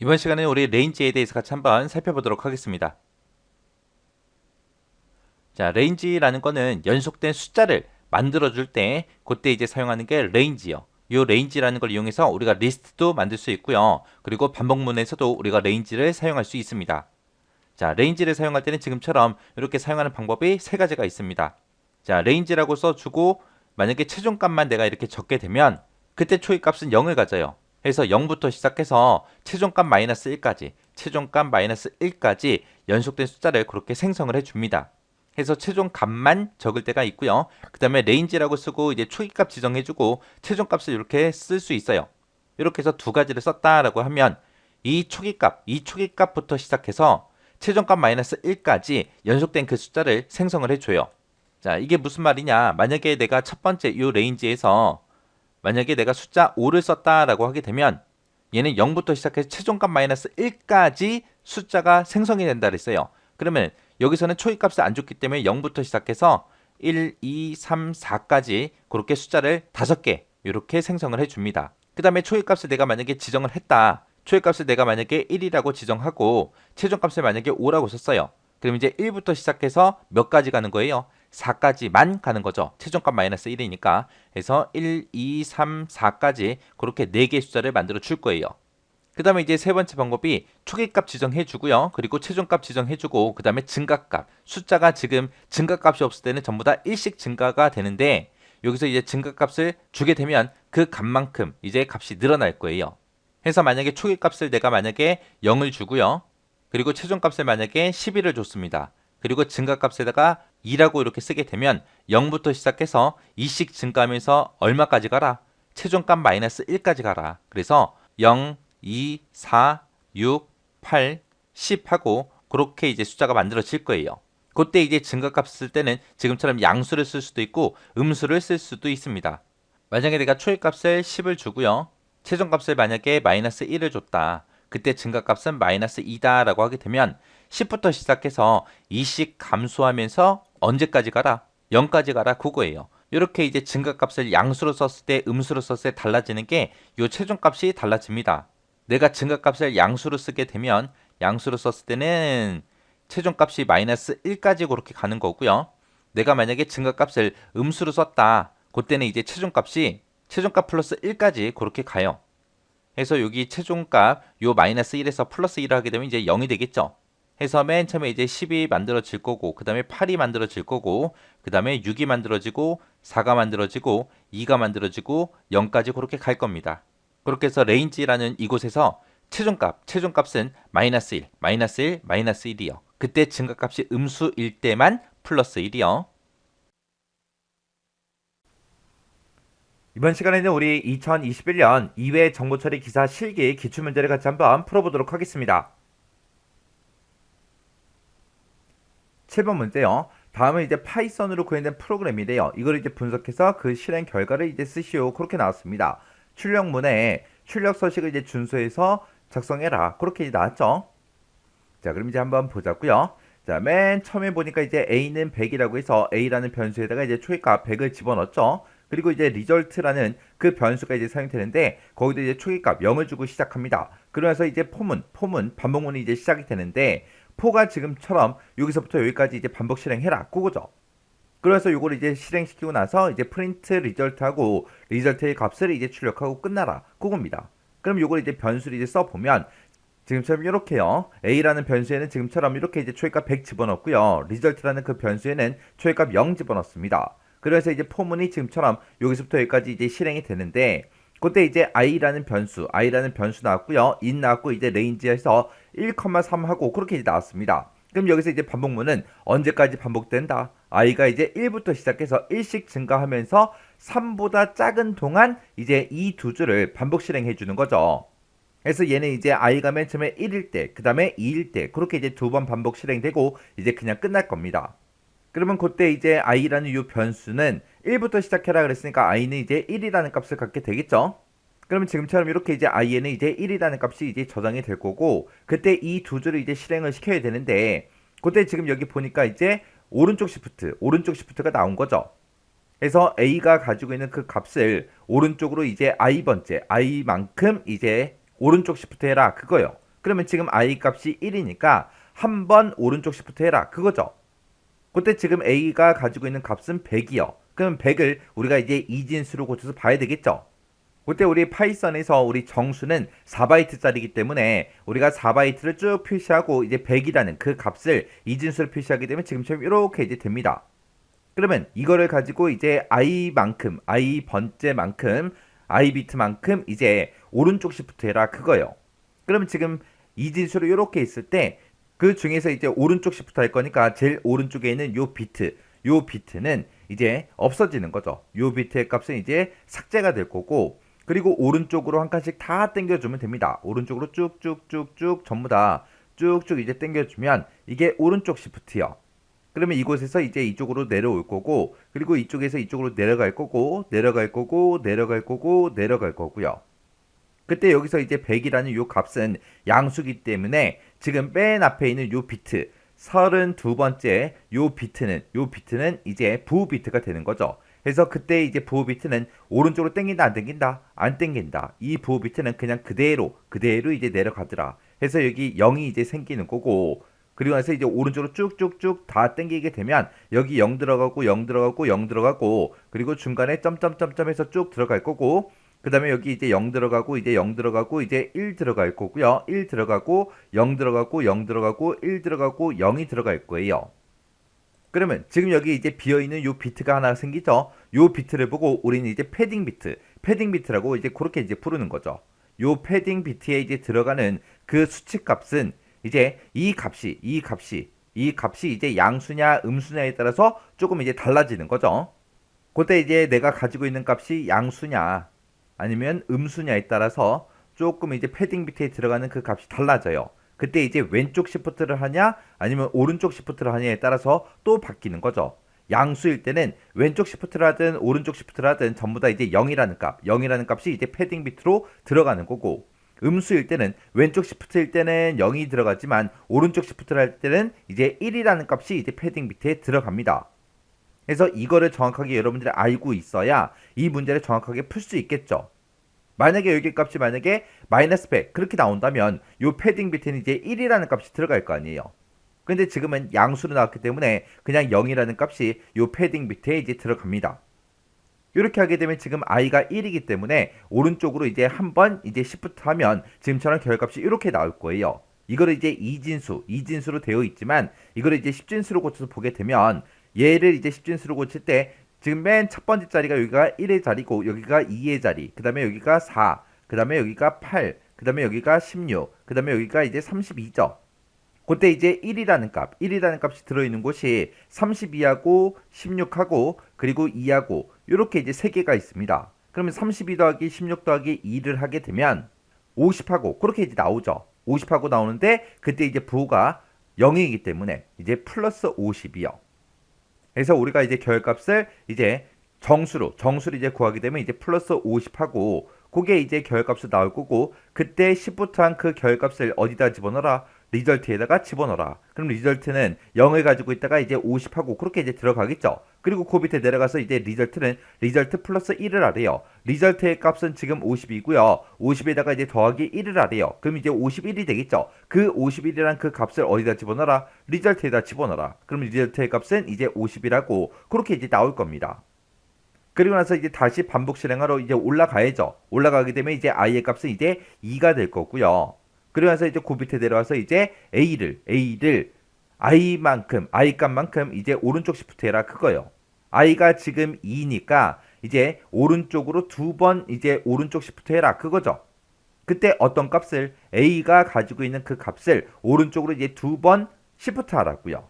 이번 시간에는 우리 레인지에 대해서 같이 한번 살펴보도록 하겠습니다. 자, 레인지라는 거는 연속된 숫자를 만들어줄 때 그때 이제 사용하는 게 레인지요. 이 레인지라는 걸 이용해서 우리가 리스트도 만들 수 있고요. 그리고 반복문에서도 우리가 레인지를 사용할 수 있습니다. 자, 레인지를 사용할 때는 지금처럼 이렇게 사용하는 방법이 세 가지가 있습니다. 자, 레인지라고 써주고 만약에 최종값만 내가 이렇게 적게 되면 그때 초기값은 0을 가져요. 해서 0부터 시작해서 최종값 마이너스 1까지, 최종값 마이너스 1까지 연속된 숫자를 그렇게 생성을 해줍니다. 해서 최종값만 적을 때가 있고요. 그 다음에 레인지라고 쓰고 이제 초기값 지정해주고 최종값을 이렇게 쓸 수 있어요. 이렇게 해서 두 가지를 썼다라고 하면 이 초기값부터 시작해서 최종값 마이너스 1까지 연속된 그 숫자를 생성을 해줘요. 자, 이게 무슨 말이냐? 만약에 내가 첫 번째 이 레인지에서 만약에 내가 숫자 5를 썼다라고 하게 되면 얘는 0부터 시작해서 최종값 마이너스 1까지 숫자가 생성이 된다 그랬어요. 그러면 여기서는 초기값을 안 줬기 때문에 0부터 시작해서 1, 2, 3, 4까지 그렇게 숫자를 5개 이렇게 생성을 해줍니다. 그 다음에 초기값을 내가 만약에 지정을 했다. 초기값을 내가 만약에 1이라고 지정하고 최종값을 만약에 5라고 썼어요. 그럼 이제 1부터 시작해서 몇 가지 가는 거예요? 4까지만 가는 거죠. 최종값 마이너스 1이니까. 그래서 1, 2, 3, 4까지 그렇게 4개의 숫자를 만들어 줄 거예요. 그 다음에 이제 세 번째 방법이 초기값 지정해 주고요. 그리고 최종값 지정해 주고 그 다음에 증가값. 숫자가 지금 증가값이 없을 때는 전부 다 1씩 증가가 되는데 여기서 이제 증가값을 주게 되면 그 값만큼 이제 값이 늘어날 거예요. 해서 만약에 초기값을 내가 만약에 0을 주고요. 그리고 최종값을 만약에 11을 줬습니다. 그리고 증가값에다가 2라고 이렇게 쓰게 되면 0부터 시작해서 2씩 증가하면서 얼마까지 가라? 최종값 마이너스 1까지 가라. 그래서 0, 2, 4, 6, 8, 10 하고 그렇게 이제 숫자가 만들어질 거예요. 그때 이제 증가값 쓸 때는 지금처럼 양수를 쓸 수도 있고 음수를 쓸 수도 있습니다. 만약에 내가 초기값을 10을 주고요. 최종값을 만약에 마이너스 1을 줬다. 그때 증가값은 마이너스 2다라고 하게 되면 10부터 시작해서 2씩 감소하면서 언제까지 가라? 0까지 가라 그거예요. 이렇게 이제 증가값을 양수로 썼을 때 음수로 썼을 때 달라지는 게 이 최종값이 달라집니다. 내가 증가값을 양수로 쓰게 되면 양수로 썼을 때는 최종값이 마이너스 1까지 그렇게 가는 거고요. 내가 만약에 증가값을 음수로 썼다. 그때는 이제 최종값 플러스 1까지 그렇게 가요. 해서 여기 최종값 요 마이너스 1에서 플러스 1을 하게 되면 이제 0이 되겠죠. 해서 맨 처음에 이제 10이 만들어질 거고 그 다음에 8이 만들어질 거고 그 다음에 6이 만들어지고 4가 만들어지고 2가 만들어지고 0까지 그렇게 갈 겁니다. 그렇게 해서 레인지라는 이곳에서 최종값은 마이너스 1, 마이너스 1, 마이너스 1이요. 그때 증가값이 음수일 때만 플러스 1이요. 이번 시간에는 우리 2021년 2회 정보처리 기사 실기 기출문제를 같이 한번 풀어보도록 하겠습니다. 7번 문제요. 다음은 이제 파이썬으로 구현된 프로그램인데요. 이걸 이제 분석해서 그 실행 결과를 이제 쓰시오. 그렇게 나왔습니다. 출력문에 출력 서식을 이제 준수해서 작성해라. 그렇게 이제 나왔죠. 자, 그럼 이제 한번 보자고요. 자, 맨 처음에 보니까 이제 a는 100이라고 해서 a라는 변수에다가 이제 초기값 100을 집어넣었죠. 그리고 이제 리절트라는 그 변수가 이제 사용되는데 거기도 이제 초기값 0을 주고 시작합니다. 그러면서 이제 포문, 반복문이 이제 시작이 되는데 포가 지금처럼 여기서부터 여기까지 이제 반복 실행해라. 그거죠. 그래서 요걸 이제 실행시키고 나서 이제 프린트 리절트하고 리절트의 값을 이제 출력하고 끝나라. 그겁니다. 그럼 요걸 이제 변수를 이제 써보면 지금처럼 이렇게요. a라는 변수에는 지금처럼 이렇게 이제 초기값 100 집어넣었고요. 리절트라는 그 변수에는 초기값 0 집어넣습니다. 그래서 이제 포문이 지금처럼 여기서부터 여기까지 이제 실행이 되는데 그때 이제 i라는 변수 나왔고요. 인 나왔고 이제 레인지에서 1,3 하고 그렇게 이제 나왔습니다. 그럼 여기서 이제 반복문은 언제까지 반복된다? i가 이제 1부터 시작해서 1씩 증가하면서 3보다 작은 동안 이제 이 두 줄을 반복 실행해 주는 거죠. 그래서 얘는 이제 i가 맨 처음에 1일 때, 그 다음에 2일 때 그렇게 이제 두 번 반복 실행되고 이제 그냥 끝날 겁니다. 그러면 그때 이제 i라는 이 변수는 1부터 시작해라 그랬으니까 i는 이제 1이라는 값을 갖게 되겠죠. 그러면 지금처럼 이렇게 이제 i에는 이제 1이라는 값이 이제 저장이 될 거고 그때 이 두 줄을 이제 실행을 시켜야 되는데 그때 지금 여기 보니까 이제 오른쪽 시프트가 나온 거죠. 그래서 a가 가지고 있는 그 값을 오른쪽으로 이제 i만큼 이제 오른쪽 시프트 해라 그거요. 그러면 지금 i 값이 1이니까 한 번 오른쪽 시프트 해라 그거죠. 그때 지금 a가 가지고 있는 값은 100이요. 그럼 100을 우리가 이제 이진수로 고쳐서 봐야 되겠죠. 그때 우리 파이썬에서 우리 정수는 4바이트짜리이기 때문에 우리가 4바이트를 쭉 표시하고 이제 100이라는 그 값을 이진수로 표시하게 되면 지금처럼 이렇게 이제 됩니다. 그러면 이거를 가지고 이제 i만큼, i 번째만큼, i 비트만큼 이제 오른쪽 시프트 해라 그거예요. 그러면 지금 이진수로 이렇게 있을 때 그 중에서 이제 오른쪽 시프트 할 거니까 제일 오른쪽에 있는 요 비트는 이제 없어지는 거죠. 요 비트의 값은 이제 삭제가 될 거고, 그리고 오른쪽으로 한 칸씩 다 당겨주면 됩니다. 오른쪽으로 쭉쭉쭉쭉 전부 다 쭉쭉 이제 당겨주면 이게 오른쪽 시프트요. 그러면 이곳에서 이제 이쪽으로 내려올 거고, 그리고 이쪽에서 이쪽으로 내려갈 거고, 내려갈 거고, 내려갈 거고, 내려갈 거고요. 그때 여기서 이제 100이라는 요 값은 양수기 때문에 지금 맨 앞에 있는 요 비트 32번째 요 비트는 이제 부호 비트가 되는 거죠. 그래서 그때 이제 부호 비트는 오른쪽으로 당긴다 안 당긴다 안 당긴다. 이 부호 비트는 그냥 그대로 이제 내려가더라. 그래서 여기 0이 이제 생기는 거고, 그리고 나서 이제 오른쪽으로 쭉쭉쭉 다 당기게 되면 여기 0 들어가고 0 들어가고 0 들어가고, 그리고 중간에 점점점점 해서 쭉 들어갈 거고, 그 다음에 여기 이제 0 들어가고 이제 0 들어가고 이제 1 들어갈 거고요. 1 들어가고 0 들어가고 0 들어가고 1 들어가고 0이 들어갈 거예요. 그러면 지금 여기 이제 비어있는 요 비트가 하나 생기죠. 요 비트를 보고 우리는 이제 패딩 비트라고 이제 그렇게 이제 부르는 거죠. 요 패딩 비트에 이제 들어가는 그 수치 값은 이제 이 값이 이제 양수냐 음수냐에 따라서 조금 이제 달라지는 거죠. 그때 이제 내가 가지고 있는 값이 양수냐 아니면 음수냐에 따라서 조금 이제 패딩 비트에 들어가는 그 값이 달라져요. 그때 이제 왼쪽 시프트를 하냐 아니면 오른쪽 시프트를 하냐에 따라서 또 바뀌는 거죠. 양수일 때는 왼쪽 시프트를 하든 오른쪽 시프트를 하든 전부 다 이제 0이라는 값이 이제 패딩 비트로 들어가는 거고, 음수일 때는 왼쪽 시프트일 때는 0이 들어가지만 오른쪽 시프트를 할 때는 이제 1이라는 값이 이제 패딩 비트에 들어갑니다. 그래서 이거를 정확하게 여러분들이 알고 있어야 이 문제를 정확하게 풀 수 있겠죠. 만약에 여기 값이 만약에 마이너스 100 그렇게 나온다면 요 패딩 비트는 이제 1이라는 값이 들어갈 거 아니에요. 근데 지금은 양수로 나왔기 때문에 그냥 0이라는 값이 요 패딩 비트에 이제 들어갑니다. 이렇게 하게 되면 지금 i가 1이기 때문에 오른쪽으로 이제 한번 이제 시프트 하면 지금처럼 결값이 이렇게 나올 거예요. 이거를 이제 이진수로 되어 있지만 이거를 이제 10진수로 고쳐서 보게 되면 얘를 이제 10진수로 고칠 때 지금 맨 첫 번째 자리가 여기가 1의 자리고 여기가 2의 자리, 그 다음에 여기가 4, 그 다음에 여기가 8, 그 다음에 여기가 16, 그 다음에 여기가 이제 32죠. 그때 이제 1이라는 값이 들어있는 곳이 32하고 16하고 그리고 2하고 이렇게 이제 3개가 있습니다. 그러면 32 더하기 16 더하기 2를 하게 되면 50하고 그렇게 이제 나오죠. 50하고 나오는데 그때 이제 부호가 0이기 때문에 이제 플러스 50이요. 그래서 우리가 이제 결값을 이제 정수로 이제 구하게 되면 이제 플러스 50하고 그게 이제 결값으로 나올 거고, 그때 10부터 한 그 결값을 어디다 집어넣어라? 리절트에다가 집어넣어라. 그럼 리절트는 0을 가지고 있다가 이제 50하고 그렇게 이제 들어가겠죠. 그리고 그 밑에 내려가서 이제 리절트 플러스 1을 하래요. 리절트의 값은 지금 50이고요. 50에다가 이제 더하기 1을 하래요. 그럼 이제 51이 되겠죠. 그 51이란 그 값을 어디다 집어넣어라? 리절트에다 집어넣어라. 그럼 리절트의 값은 이제 50이라고 그렇게 이제 나올 겁니다. 그리고 나서 이제 다시 반복 실행하러 이제 올라가야죠. 올라가게 되면 이제 i의 값은 이제 2가 될 거고요. 그리고 나서 이제 그 밑에 내려와서 이제 a를 i 값만큼 이제 오른쪽 시프트 해라 그거예요. i가 지금 2니까 이제 오른쪽으로 2번 이제 오른쪽 시프트 해라 그거죠. 그때 어떤 값을 a가 가지고 있는 그 값을 오른쪽으로 이제 2번 시프트 하라고요.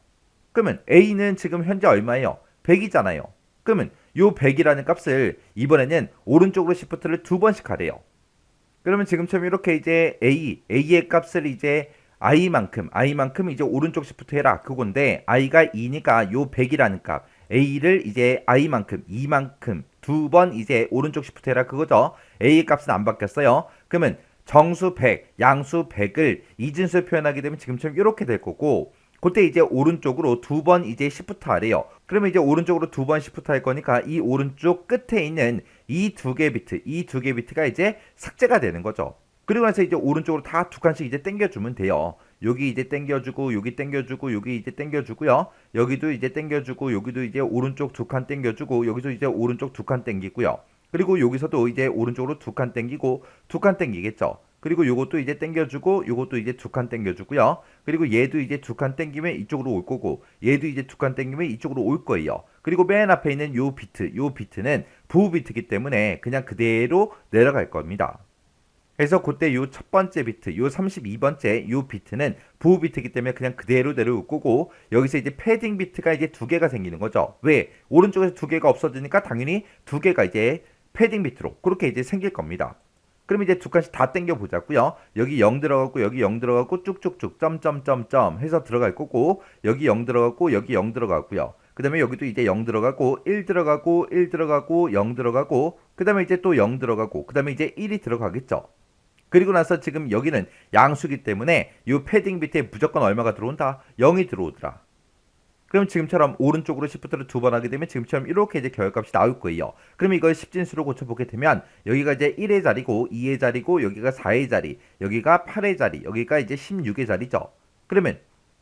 그러면 a는 지금 현재 얼마예요? 100이잖아요. 그러면 요 100이라는 값을 이번에는 오른쪽으로 시프트를 2번씩 하래요. 그러면 지금처럼 이렇게 이제 a의 값을 이제 i만큼 이제 오른쪽 시프트 해라 그건데, i가 2니까 요 100이라는 값 a를 이제 i만큼 2만큼 2번 이제 오른쪽 시프트 해라 그거죠. a의 값은 안 바뀌었어요. 그러면 정수 100, 양수 100을 이진수로 표현하게 되면 지금처럼 이렇게 될 거고, 그때 이제 오른쪽으로 2번 이제 시프트 하래요. 그러면 이제 오른쪽으로 2번 시프트 할 거니까 이 오른쪽 끝에 있는 이 두 개 비트가 이제 삭제가 되는 거죠. 그리고 나서 이제 오른쪽으로 다 두 칸씩 이제 당겨주면 돼요. 여기 이제 당겨주고 여기 당겨주고 여기 이제 당겨주고요. 여기도 이제 당겨주고 여기도 이제 오른쪽 두 칸 당겨주고 여기서 이제 오른쪽 두 칸 당기고요. 그리고 여기서도 이제 오른쪽으로 두 칸 당기고 두 칸 당기겠죠. 그리고 요것도 이제 당겨주고 요것도 이제 두 칸 당겨주고요. 그리고 얘도 이제 두 칸 당기면 이쪽으로 올 거고 얘도 이제 두 칸 당기면 이쪽으로 올 거예요. 그리고 맨 앞에 있는 요 비트는 부호 비트이기 때문에 그냥 그대로 내려갈 겁니다. 그래서 그때 요 첫 번째 비트, 요 32번째 요 비트는 부호 비트이기 때문에 그냥 그대로 내려올 거고 여기서 이제 패딩 비트가 이제 두 개가 생기는 거죠. 왜? 오른쪽에서 두 개가 없어지니까 당연히 두 개가 이제 패딩 비트로 그렇게 이제 생길 겁니다. 그럼 이제 두 칸씩 다 당겨 보자고요. 여기 0 들어가고 여기 0 들어가고 쭉쭉쭉 점점점점 해서 들어갈 거고 여기 0 들어가고 여기 0 들어가고요. 그 다음에 여기도 이제 0 들어가고 1 들어가고 1 들어가고 0 들어가고 그 다음에 이제 또 0 들어가고 그 다음에 이제 1이 들어가겠죠. 그리고 나서 지금 여기는 양수기 때문에 이 패딩 비트에 무조건 얼마가 들어온다? 0이 들어오더라. 그럼 지금처럼 오른쪽으로 시프트를 두 번 하게 되면 지금처럼 이렇게 이제 결값이 나올 거예요. 그럼 이걸 10진수로 고쳐보게 되면 여기가 이제 1의 자리고 2의 자리고 여기가 4의 자리, 여기가 8의 자리, 여기가 이제 16의 자리죠. 그러면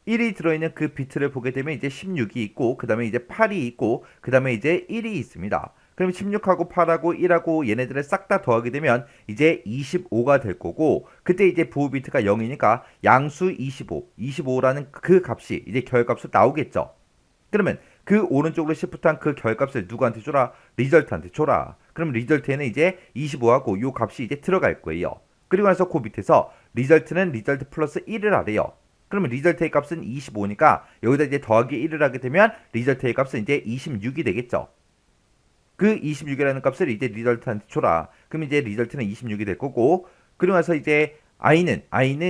1이 들어있는 그 비트를 보게 되면 이제 16이 있고 그 다음에 이제 8이 있고 그 다음에 이제 1이 있습니다. 그럼 16하고 8하고 1하고 얘네들을 싹 다 더하게 되면 이제 25가 될 거고 그때 이제 부호 비트가 0이니까 양수 25라는 그 값이 이제 결값으로 나오겠죠. 그러면 그 오른쪽으로 시프트한 그 결값을 누구한테 줘라? 리절트한테 줘라. 그럼 리절트에는 이제 25하고 요 값이 이제 들어갈 거예요. 그리고 나서 그 밑에서 리절트는 리절트 플러스 1을 하래요. 그러면 리절트의 값은 25니까 여기다 이제 더하기 1을 하게 되면 리절트의 값은 이제 26이 되겠죠. 그 26이라는 값을 이제 리절트한테 줘라. 그럼 이제 리절트는 26이 될 거고 그리고 나서 이제 i는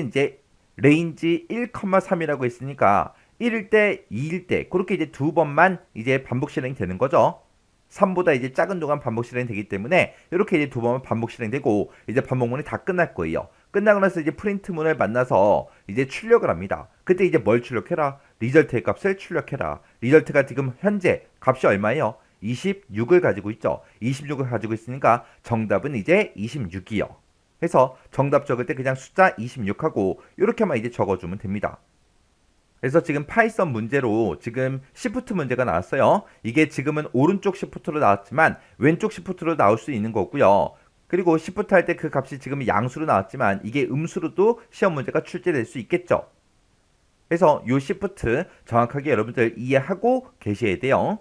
이제 레인지 1,3이라고 했으니까 1일 때, 2일 때 그렇게 이제 두 번만 이제 반복 실행이 되는 거죠. 3보다 이제 작은 동안 반복 실행이 되기 때문에 이렇게 이제 두 번만 반복 실행되고 이제 반복문이 다 끝날 거예요. 끝나고 나서 이제 프린트문을 만나서 이제 출력을 합니다. 그때 이제 뭘 출력해라? 리절트의 값을 출력해라. 리절트가 지금 현재 값이 얼마예요? 26을 가지고 있죠. 26을 가지고 있으니까 정답은 이제 26이요. 그래서 정답 적을 때 그냥 숫자 26하고 이렇게만 이제 적어주면 됩니다. 그래서 지금 파이썬 문제로 지금 시프트 문제가 나왔어요. 이게 지금은 오른쪽 시프트로 나왔지만 왼쪽 시프트로 나올 수 있는 거고요. 그리고 시프트 할 때 그 값이 지금 양수로 나왔지만 이게 음수로도 시험 문제가 출제될 수 있겠죠. 그래서 이 시프트 정확하게 여러분들 이해하고 계셔야 돼요.